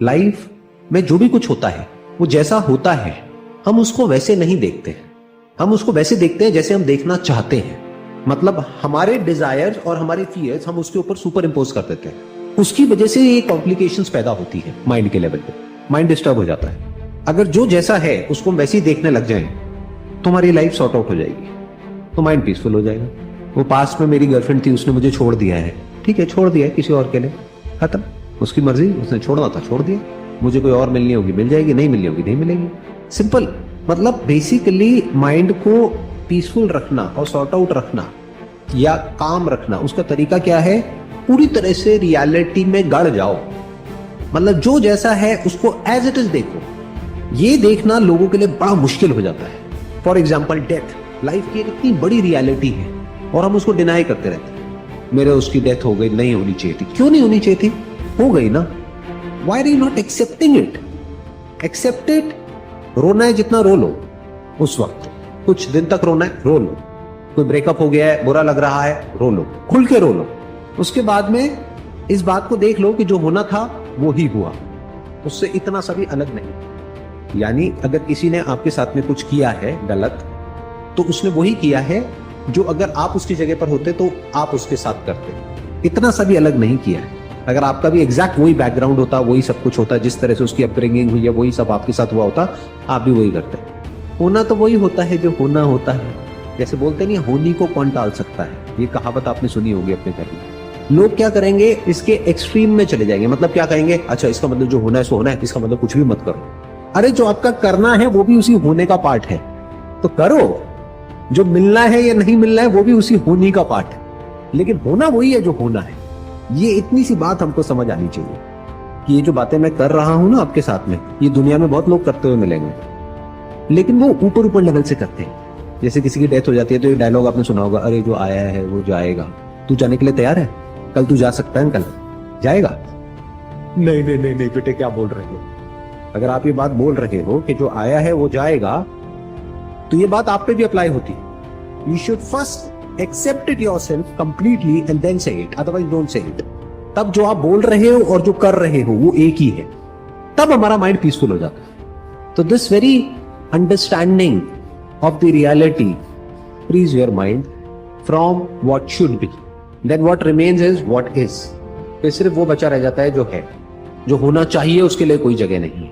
Life में जो भी कुछ होता है वो जैसा होता है हम उसको वैसे नहीं देखते हैं, हम उसको वैसे देखते हैं जैसे हम देखना चाहते हैं। मतलब हमारे डिजायर्स और हमारे फियर्स हम उसके ऊपर सुपर इंपोज कर देते हैं, उसकी वजह से ये कॉम्प्लिकेशंस पैदा होती है माइंड के लेवल पे, माइंड डिस्टर्ब हो जाता है। अगर जो जैसा है उसको हम वैसे ही देखने लग जाएं तो हमारी लाइफ सॉर्ट आउट हो जाएगी, तो माइंड पीसफुल हो जाएगा। वो पास्ट में मेरी गर्लफ्रेंड थी, उसने मुझे छोड़ दिया है, ठीक है छोड़ दिया है किसी और के लिए, खत्म, उसकी मर्जी, उसने छोड़ना था छोड़ दिया। मुझे कोई और मिलनी होगी मिल जाएगी, नहीं मिलनी होगी नहीं मिलेगी, सिंपल। मतलब बेसिकली माइंड को पीसफुल रखना और सॉर्ट आउट रखना या काम रखना, उसका तरीका क्या है? पूरी तरह से रियलिटी में गड़ जाओ, मतलब जो जैसा है उसको एज इट इज देखो। ये देखना लोगों के लिए बड़ा मुश्किल हो जाता है। फॉर एग्जाम्पल डेथ, लाइफ की एक इतनी बड़ी रियलिटी है और हम उसको डिनाई करते रहते हैं। मेरे उसकी डेथ हो गई, नहीं होनी चाहिए थी। क्यों नहीं होनी चाहिए थी? हो गई ना। Why are you not accepting it? Accept it. रोना है जितना रो लो, उस वक्त कुछ दिन तक रोना है रो लो, कोई ब्रेकअप हो गया है बुरा लग रहा है रो लो, खुल के रो लो। उसके बाद में इस बात को देख लो कि जो होना था वो ही हुआ, उससे इतना सा भी अलग नहीं। यानी अगर किसी ने आपके साथ में कुछ किया है गलत, तो उसने वही किया है जो अगर आप उसकी जगह पर होते तो आप उसके साथ करते, इतना सा भी अलग नहीं किया है। अगर आपका भी एग्जैक्ट वही बैकग्राउंड होता, वही सब कुछ होता, जिस तरह से उसकी अपब्रिंगिंग हुई है वही सब आपके साथ हुआ होता, आप भी वही करते। होना तो वही होता है जो होना होता है। जैसे बोलते नहीं होनी को कौन टाल सकता है, ये कहावत आपने सुनी होगी अपने घर में। लोग क्या करेंगे, इसके एक्सट्रीम में चले जाएंगे। मतलब क्या कहेंगे, अच्छा इसका मतलब जो होना है सो होना है, इसका मतलब कुछ भी मत करो। अरे जो आपका करना है वो भी उसी होने का पार्ट है, तो करो। जो मिलना है या नहीं मिलना है वो भी उसी होने का पार्ट है, लेकिन होना वही है जो होना है। ये इतनी सी बात हमको समझ आनी चाहिए कि ये जो बातें मैं कर रहा हूं ना आपके साथ में, ये दुनिया में बहुत लोग करते हुए मिलेंगे, लेकिन वो ऊपर ऊपर लेवल से करते हैं। जैसे किसी की डेथ हो जाती है तो ये डायलॉग आपने सुना होगा, अरे जो आया है वो जाएगा, तू जाने के लिए तैयार है? कल तू जा सकता है, कल जाएगा? नहीं नहीं नहीं नहीं बेटे, क्या बोल रहे हो? अगर आप ये बात बोल रहे हो कि जो आया है वो जाएगा, तो ये बात आप पे भी अप्लाई होती है। You should first accept it yourself completely and then say it, otherwise don't say it. तब जो आप बोल रहे हो और जो कर रहे हो वो एक ही है, तब हमारा माइंड पीसफुल हो जाता है। तो this very understanding of the reality frees your mind from what should be, then what remains is what is। फिर सिर्फ वो बचा रह जाता है जो है, जो होना चाहिए उसके लिए कोई जगह नहीं है।